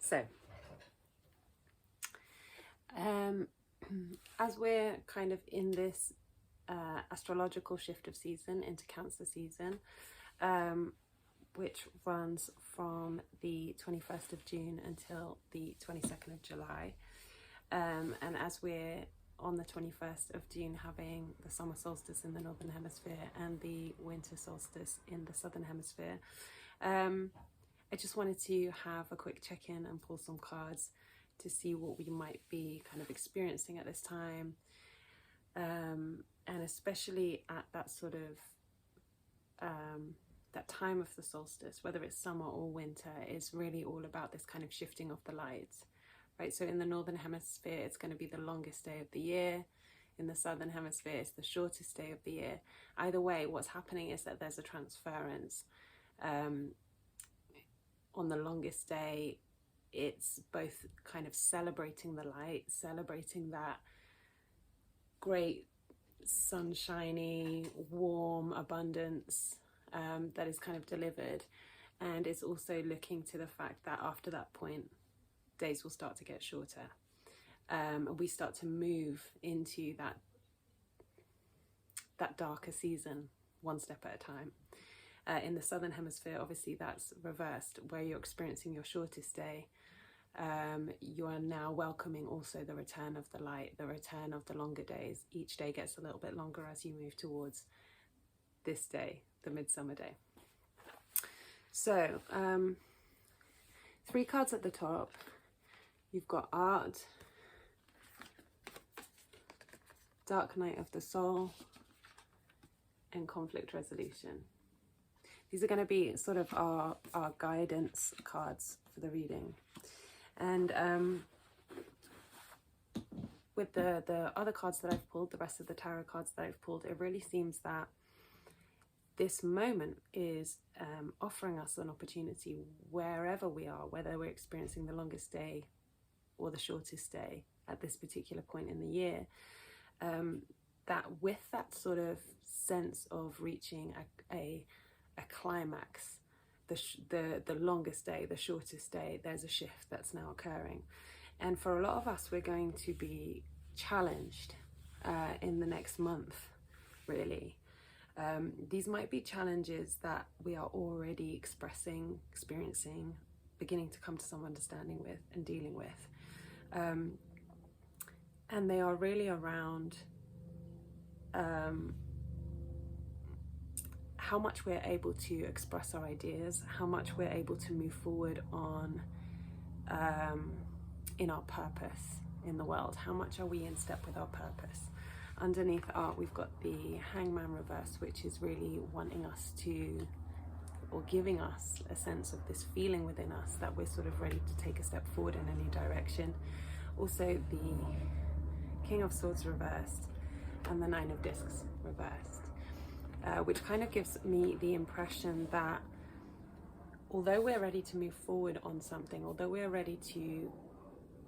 So, as we're kind of in this astrological shift of season into Cancer season, which runs from the 21st of June until the 22nd of July. And as we're on the 21st of June having the summer solstice in the Northern Hemisphere and the winter solstice in the Southern Hemisphere, I just wanted to have a quick check-in and pull some cards to see what we might be kind of experiencing at this time. And especially at that sort of that time of the solstice, whether it's summer or winter, is really all about this kind of shifting of the lights, right? So in the Northern Hemisphere, it's going to be the longest day of the year. In the Southern Hemisphere, it's the shortest day of the year. Either way, what's happening is that there's a transference. On the longest day, it's both kind of celebrating the light, celebrating that great sunshiny, warm abundance that is kind of delivered, and it's also looking to the fact that after that point days will start to get shorter, and we start to move into that darker season one step at a time. In the Southern Hemisphere, obviously that's reversed, where you're experiencing your shortest day. You are now welcoming also the return of the light, the return of the longer days. Each day gets a little bit longer as you move towards this day, the midsummer day. So, 3 cards at the top. You've got art, dark night of the soul, and conflict resolution. These are going to be sort of our guidance cards for the reading. And with the other cards that I've pulled, the rest of the tarot cards that I've pulled, it really seems that this moment is offering us an opportunity wherever we are, whether we're experiencing the longest day or the shortest day at this particular point in the year, that with that sort of sense of reaching a climax, the longest day, the shortest day, there's a shift that's now occurring. And for a lot of us, we're going to be challenged in the next month, really. These might be challenges that we are already experiencing, beginning to come to some understanding with and dealing with. And they are really around how much we're able to express our ideas, how much we're able to move forward on in our purpose in the world. How much are we in step with our purpose? Underneath art, we've got the Hangman reverse, which is really wanting us to, or giving us a sense of this feeling within us that we're sort of ready to take a step forward in a new direction. Also the King of Swords reversed and the Nine of Discs reversed, which kind of gives me the impression that although we're ready to move forward on something, although we're ready to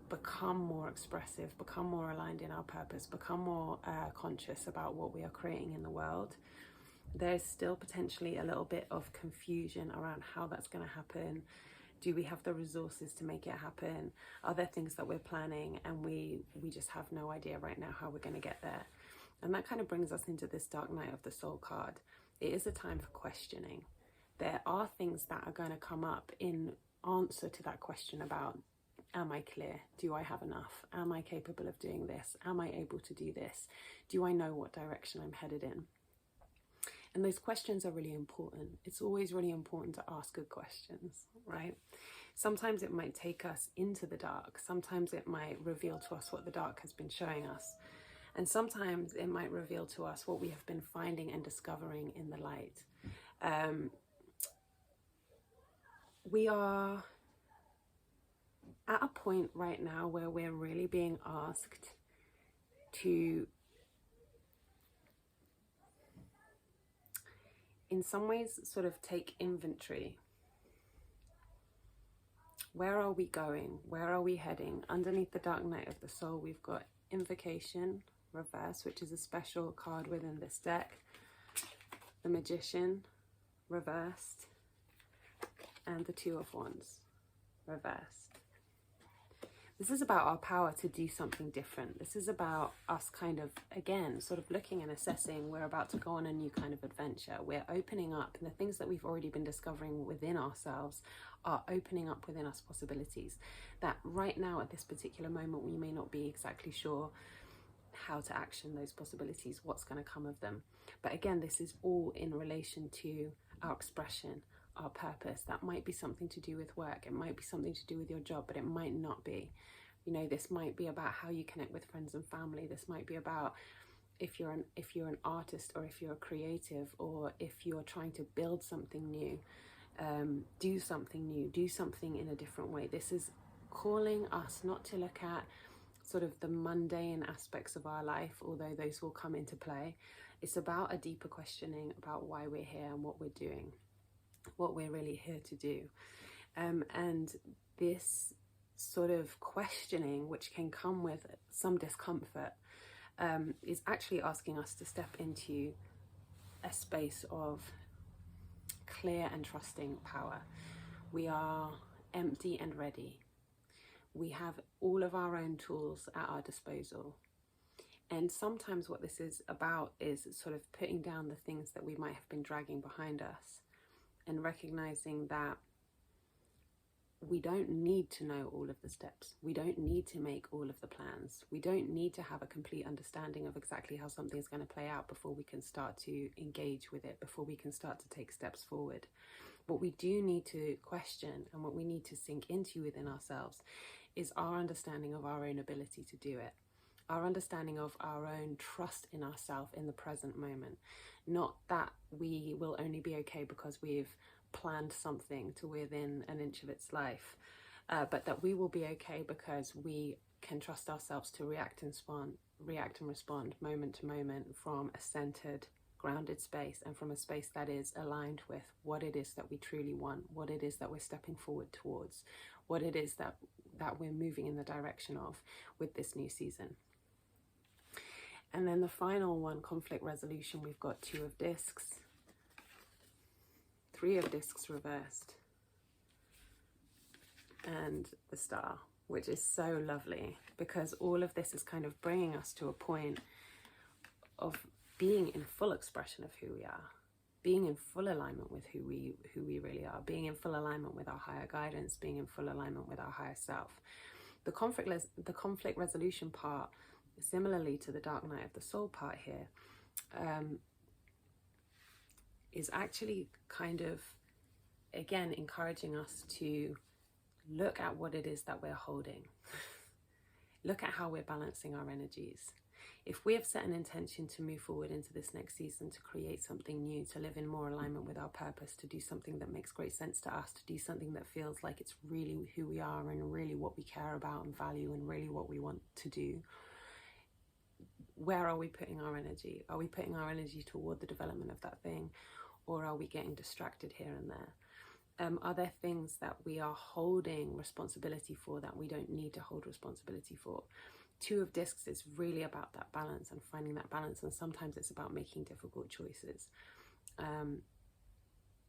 become more expressive, become more aligned in our purpose, become more conscious about what we are creating in the world, there's still potentially a little bit of confusion around how that's going to happen. Do we have the resources to make it happen? Are there things that we're planning and we just have no idea right now how we're going to get there? And that kind of brings us into this Dark Night of the Soul card. It is a time for questioning. There are things that are going to come up in answer to that question about, am I clear? Do I have enough? Am I capable of doing this? Am I able to do this? Do I know what direction I'm headed in? And those questions are really important. It's always really important to ask good questions, right? Sometimes it might take us into the dark. Sometimes it might reveal to us what the dark has been showing us. And sometimes it might reveal to us what we have been finding and discovering in the light. We are at a point right now where we're really being asked to, in some ways, sort of take inventory. Where are we going? Where are we heading? Underneath the Dark Night of the Soul, we've got Invocation reverse, which is a special card within this deck. The Magician reversed, and the Two of Wands reversed. This is about our power to do something different. This is about us kind of, again, sort of looking and assessing. We're about to go on a new kind of adventure. We're opening up, and the things that we've already been discovering within ourselves are opening up within us possibilities that right now at this particular moment we may not be exactly sure how to action those possibilities, what's going to come of them. But again, this is all in relation to our expression, our purpose. That might be something to do with work, it might be something to do with your job, but it might not be. You know, this might be about how you connect with friends and family. This might be about if you're an artist, or if you're a creative, or if you're trying to build something new, do something new, do something in a different way. This is calling us not to look at sort of the mundane aspects of our life, although those will come into play. It's about a deeper questioning about why we're here and what we're doing, what we're really here to do. And this sort of questioning, which can come with some discomfort, is actually asking us to step into a space of clear and trusting power. We are empty and ready. We have all of our own tools at our disposal. And sometimes what this is about is sort of putting down the things that we might have been dragging behind us, and recognizing that we don't need to know all of the steps. We don't need to make all of the plans. We don't need to have a complete understanding of exactly how something is going to play out before we can start to engage with it, before we can start to take steps forward. What we do need to question, and what we need to sink into within ourselves, is our understanding of our own ability to do it. Our understanding of our own trust in ourselves in the present moment. Not that we will only be okay because we've planned something to within an inch of its life, but that we will be okay because we can trust ourselves to react and respond moment to moment from a centered, grounded space, and from a space that is aligned with what it is that we truly want, what it is that we're stepping forward towards, what it is that we're moving in the direction of with this new season. And then the final one, conflict resolution, we've got 2 of discs, 3 of discs reversed, and the star, which is so lovely, because all of this is kind of bringing us to a point of being in full expression of who we are, being in full alignment with who we really are, being in full alignment with our higher guidance, being in full alignment with our higher self. The conflict resolution part, similarly to the dark night of the soul part here, is actually kind of, again, encouraging us to look at what it is that we're holding. Look at how we're balancing our energies. If we have set an intention to move forward into this next season, to create something new, to live in more alignment with our purpose, to do something that makes great sense to us, to do something that feels like it's really who we are and really what we care about and value and really what we want to do, where are we putting our energy? Are we putting our energy toward the development of that thing, or are we getting distracted here and there? Are there things that we are holding responsibility for that we don't need to hold responsibility for? 2 of discs is really about that balance and finding that balance, and sometimes it's about making difficult choices.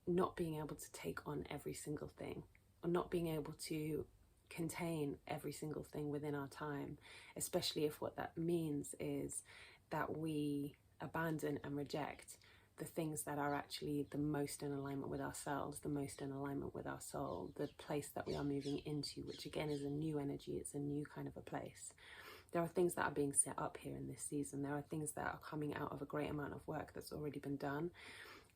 Not being able to take on every single thing, or not being able to contain every single thing within our time, especially if what that means is that we abandon and reject the things that are actually the most in alignment with ourselves, the most in alignment with our soul, the place that we are moving into, which again is a new energy, it's a new kind of a place. There are things that are being set up here in this season. There are things that are coming out of a great amount of work that's already been done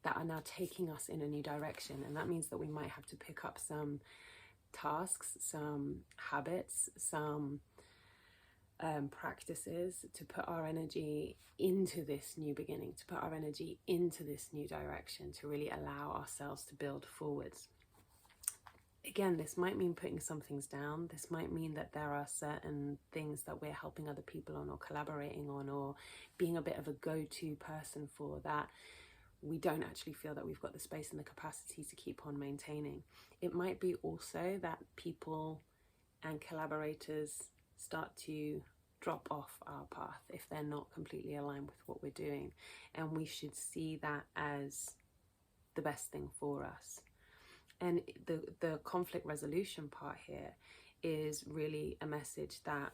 that are now taking us in a new direction. And that means that we might have to pick up some tasks, some habits, some practices to put our energy into this new beginning, to put our energy into this new direction, to really allow ourselves to build forwards. Again, this might mean putting some things down. This might mean that there are certain things that we're helping other people on, or collaborating on, or being a bit of a go-to person for, that we don't actually feel that we've got the space and the capacity to keep on maintaining. It might be also that people and collaborators start to drop off our path if they're not completely aligned with what we're doing, and we should see that as the best thing for us. And the conflict resolution part here is really a message that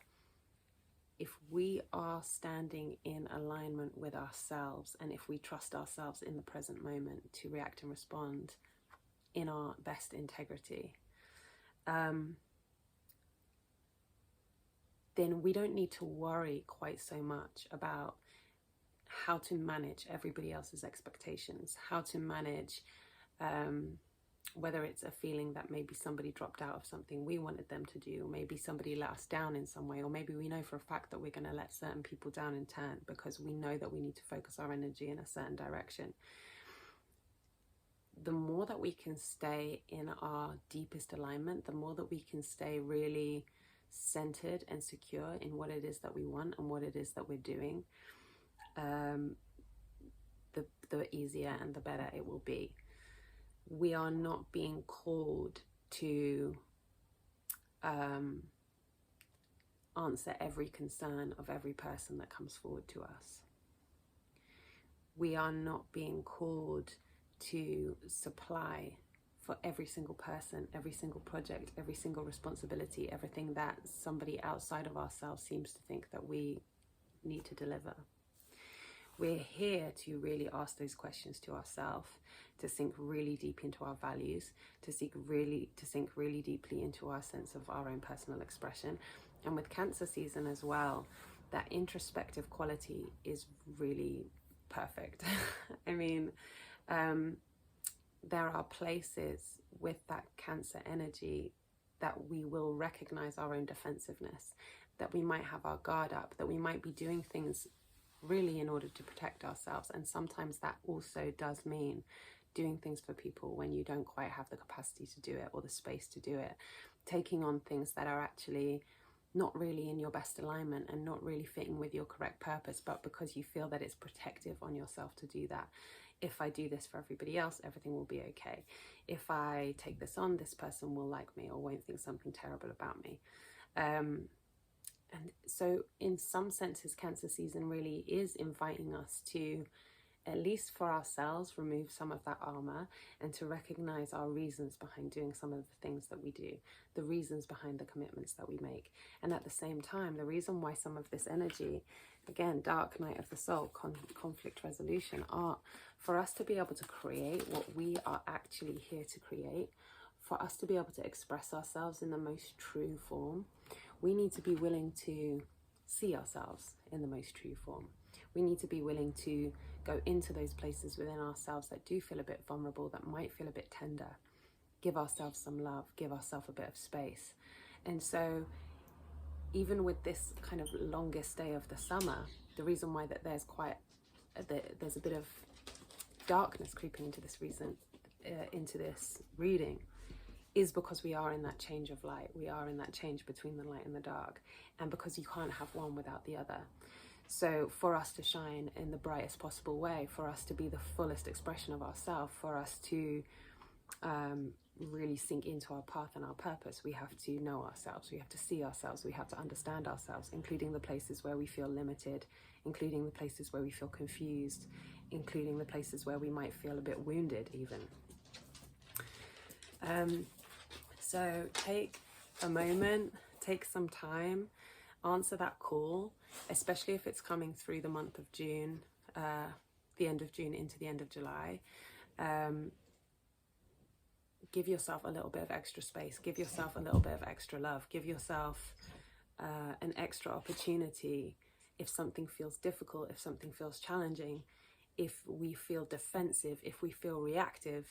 if we are standing in alignment with ourselves, and if we trust ourselves in the present moment to react and respond in our best integrity, then we don't need to worry quite so much about how to manage everybody else's expectations, how to manage whether it's a feeling that maybe somebody dropped out of something we wanted them to do, or maybe somebody let us down in some way, or maybe we know for a fact that we're going to let certain people down in turn because we know that we need to focus our energy in a certain direction. The more that we can stay in our deepest alignment, the more that we can stay really centered and secure in what it is that we want and what it is that we're doing, the easier and the better it will be. We are not being called to answer every concern of every person that comes forward to us. We are not being called to supply for every single person, every single project, every single responsibility, everything that somebody outside of ourselves seems to think that we need to deliver. We're here to really ask those questions to ourselves, to sink really deep into our values, to sink really deeply into our sense of our own personal expression. And with Cancer season as well, that introspective quality is really perfect. I mean, there are places with that Cancer energy that we will recognize our own defensiveness, that we might have our guard up, that we might be doing things really in order to protect ourselves. And sometimes that also does mean doing things for people when you don't quite have the capacity to do it or the space to do it, taking on things that are actually not really in your best alignment and not really fitting with your correct purpose, but because you feel that it's protective on yourself to do that. If I do this for everybody else, everything will be okay. If I take this on, this person will like me or won't think something terrible about me. And so in some senses, Cancer season really is inviting us to, at least for ourselves, remove some of that armor and to recognize our reasons behind doing some of the things that we do, the reasons behind the commitments that we make. And at the same time, the reason why some of this energy, again, dark night of the soul, conflict resolution, art, for us to be able to create what we are actually here to create, for us to be able to express ourselves in the most true form, we need to be willing to see ourselves in the most true form. We need to be willing to go into those places within ourselves that do feel a bit vulnerable, that might feel a bit tender, give ourselves some love, give ourselves a bit of space. And so even with this kind of longest day of the summer, the reason why that there's a bit of darkness creeping into this reading is because we are in that change of light. We are in that change between the light and the dark, and because you can't have one without the other. So for us to shine in the brightest possible way, for us to be the fullest expression of ourselves, for us to really sink into our path and our purpose, we have to know ourselves, we have to see ourselves, we have to understand ourselves, including the places where we feel limited, including the places where we feel confused, including the places where we might feel a bit wounded even. So take a moment, take some time, answer that call, especially if it's coming through the month of June, the end of June into the end of July. Give yourself a little bit of extra space, give yourself a little bit of extra love, give yourself an extra opportunity. If something feels difficult, if something feels challenging, if we feel defensive, if we feel reactive,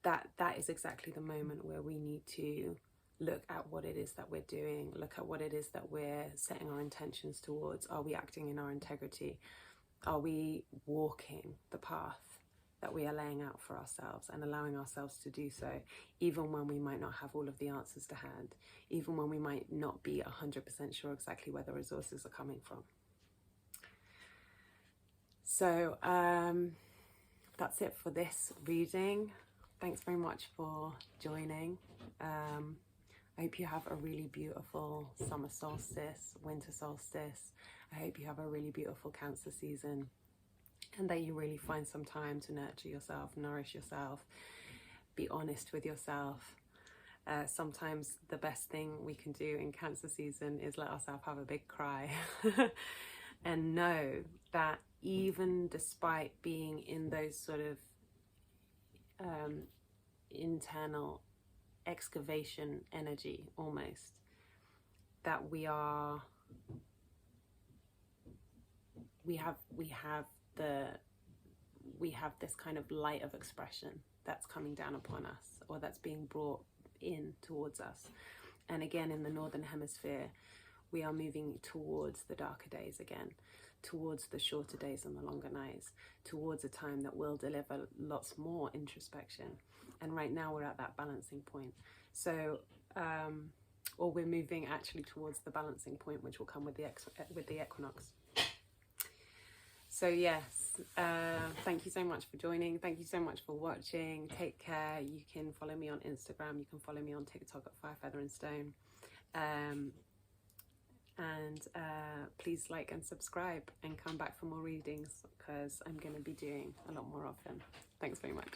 that is exactly the moment where we need to look at what it is that we're doing, look at what it is that we're setting our intentions towards. Are we acting in our integrity? Are we walking the path that we are laying out for ourselves and allowing ourselves to do so, even when we might not have all of the answers to hand, even when we might not be 100% sure exactly where the resources are coming from? So that's it for this reading. Thanks very much for joining. I hope you have a really beautiful summer solstice, winter solstice. I hope you have a really beautiful Cancer season, and that you really find some time to nurture yourself, nourish yourself, be honest with yourself, Sometimes the best thing we can do in Cancer season is let ourselves have a big cry and know that even despite being in those sort of internal excavation energy almost, that we have this kind of light of expression that's coming down upon us, or that's being brought in towards us. And again, in the Northern Hemisphere, we are moving towards the darker days again, towards the shorter days and the longer nights, towards a time that will deliver lots more introspection. And right now we're at that balancing point. So, or we're moving actually towards the balancing point, which will come with the equinox. So yes, thank you so much for joining. Thank you so much for watching. Take care. You can follow me on Instagram. You can follow me on TikTok at Fire, Feather and Stone. And please like and subscribe and come back for more readings, because I'm going to be doing a lot more of them. Thanks very much.